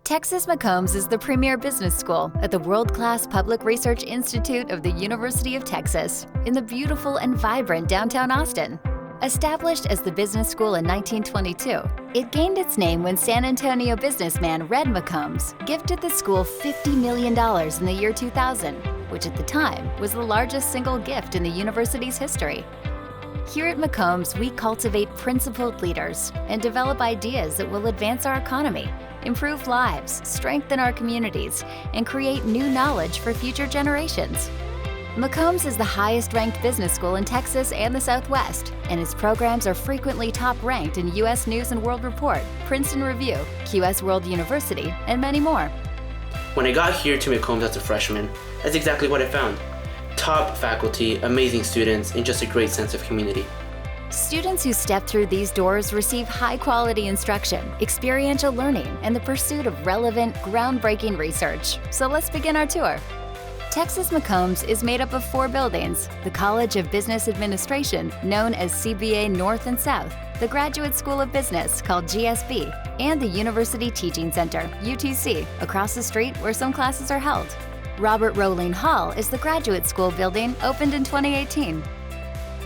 Texas McCombs is the premier business school at the world-class Public Research Institute of the University of Texas in the beautiful and vibrant downtown Austin. Established as the business school in 1922, it gained its name when San Antonio businessman Red McCombs gifted the school $50 million in the year 2000, which at the time was the largest single gift in the university's history. Here at McCombs, we cultivate principled leaders and develop ideas that will advance our economy, improve lives, strengthen our communities, and create new knowledge for future generations. McCombs is the highest-ranked business school in Texas and the Southwest, and its programs are frequently top-ranked in U.S. News & World Report, Princeton Review, QS World University, and many more. When I got here to McCombs as a freshman, that's exactly what I found. Top faculty, amazing students, and just a great sense of community. Students who step through these doors receive high-quality instruction, experiential learning, and the pursuit of relevant, groundbreaking research. So let's begin our tour. Texas McCombs is made up of 4 buildings: the College of Business Administration, known as CBA North and South, the Graduate School of Business, called GSB, and the University Teaching Center, UTC, across the street where some classes are held. Robert Rowling Hall is the graduate school building, opened in 2018.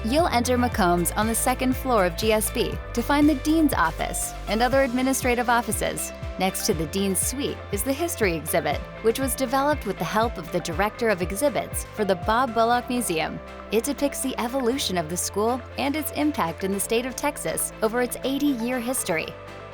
You'll enter McCombs on the 2nd floor of GSB to find the Dean's Office and other administrative offices. Next to the Dean's Suite is the History Exhibit, which was developed with the help of the Director of Exhibits for the Bob Bullock Museum. It depicts the evolution of the school and its impact in the state of Texas over its 80-year history.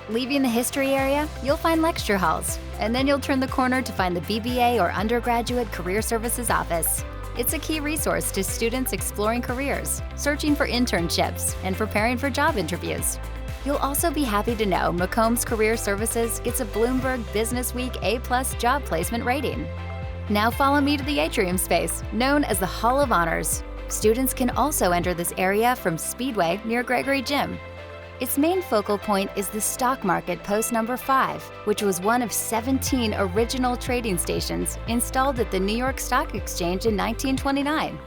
Leaving the history area, you'll find lecture halls, and then you'll turn the corner to find the BBA or Undergraduate Career Services Office. It's a key resource to students exploring careers, searching for internships, and preparing for job interviews. You'll also be happy to know McCombs Career Services gets a Bloomberg Businessweek A+ job placement rating. Now follow me to the atrium space, known as the Hall of Honors. Students can also enter this area from Speedway near Gregory Gym. Its main focal point is the stock market post number 5, which was one of 17 original trading stations installed at the New York Stock Exchange in 1929.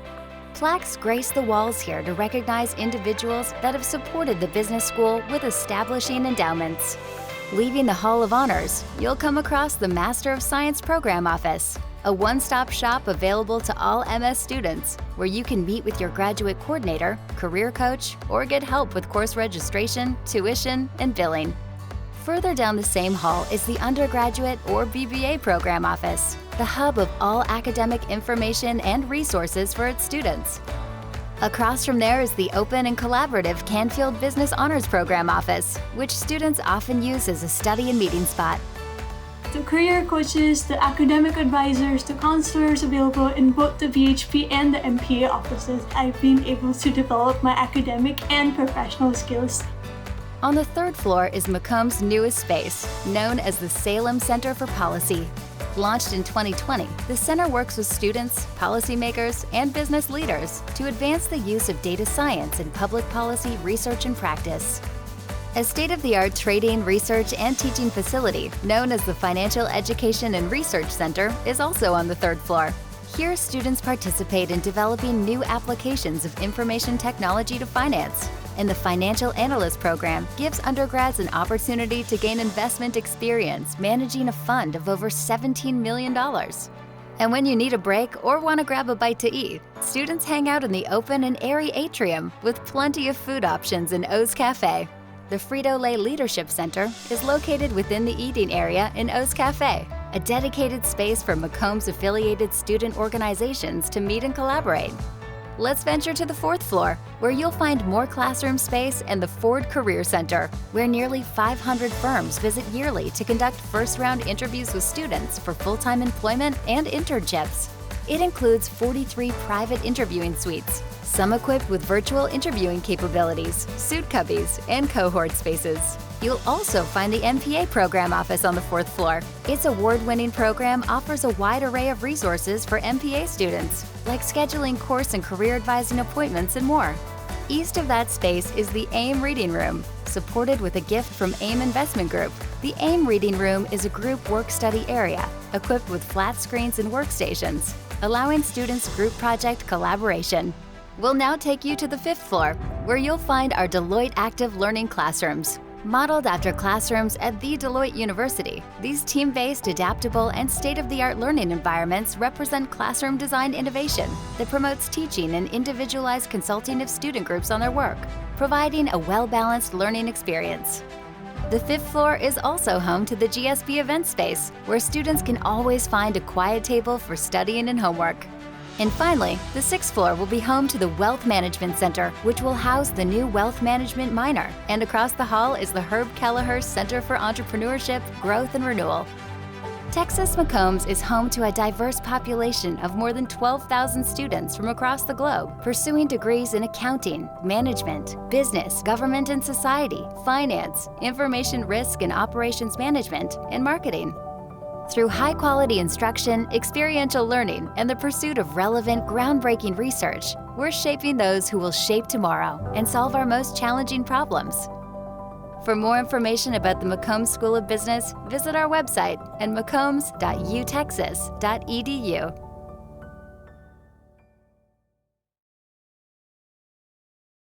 Plaques grace the walls here to recognize individuals that have supported the business school with establishing endowments. Leaving the Hall of Honors, you'll come across the Master of Science Program Office, a one-stop shop available to all MS students, where you can meet with your graduate coordinator, career coach, or get help with course registration, tuition, and billing. Further down the same hall is the Undergraduate or BBA Program Office, the hub of all academic information and resources for its students. Across from there is the open and collaborative Canfield Business Honors Program Office, which students often use as a study and meeting spot. The career coaches, the academic advisors, the counselors available in both the VHP and the MPA offices, I've been able to develop my academic and professional skills. On the 3rd floor is McCombs' newest space, known as the Salem Center for Policy. Launched in 2020, the center works with students, policymakers, and business leaders to advance the use of data science in public policy research and practice. A state-of-the-art trading, research, and teaching facility known as the Financial Education and Research Center is also on the 3rd floor. Here, students participate in developing new applications of information technology to finance, and the Financial Analyst Program gives undergrads an opportunity to gain investment experience managing a fund of over $17 million. And when you need a break or want to grab a bite to eat, students hang out in the open and airy atrium with plenty of food options in O's Cafe. The FritoLay Leadership Center is located within the eating area in O's Cafe, a dedicated space for McCombs-affiliated student organizations to meet and collaborate. Let's venture to the 4th floor, where you'll find more classroom space and the Ford Career Center, where nearly 500 firms visit yearly to conduct first-round interviews with students for full-time employment and internships. It includes 43 private interviewing suites, some equipped with virtual interviewing capabilities, suit cubbies, and cohort spaces. You'll also find the MPA Program Office on the 4th floor. Its award-winning program offers a wide array of resources for MPA students, like scheduling course and career advising appointments and more. East of that space is the AIM Reading Room, supported with a gift from AIM Investment Group. The AIM Reading Room is a group work-study area, equipped with flat screens and workstations, allowing students group project collaboration. We'll now take you to the 5th floor, where you'll find our Deloitte Active Learning Classrooms, Modeled after classrooms at the Deloitte University, these team-based, adaptable, and state-of-the-art learning environments represent classroom design innovation that promotes teaching and individualized consulting of student groups on their work, providing a well-balanced learning experience. The 5th floor is also home to the GSB event space, where students can always find a quiet table for studying and homework. And finally, the 6th floor will be home to the Wealth Management Center, which will house the new Wealth Management minor. And across the hall is the Herb Kelleher Center for Entrepreneurship, Growth, and Renewal. Texas McCombs is home to a diverse population of more than 12,000 students from across the globe, pursuing degrees in accounting, management, business, government and society, finance, information risk and operations management, and marketing. Through high-quality instruction, experiential learning, and the pursuit of relevant, groundbreaking research, we're shaping those who will shape tomorrow and solve our most challenging problems. For more information about the McCombs School of Business, visit our website at mccombs.utexas.edu.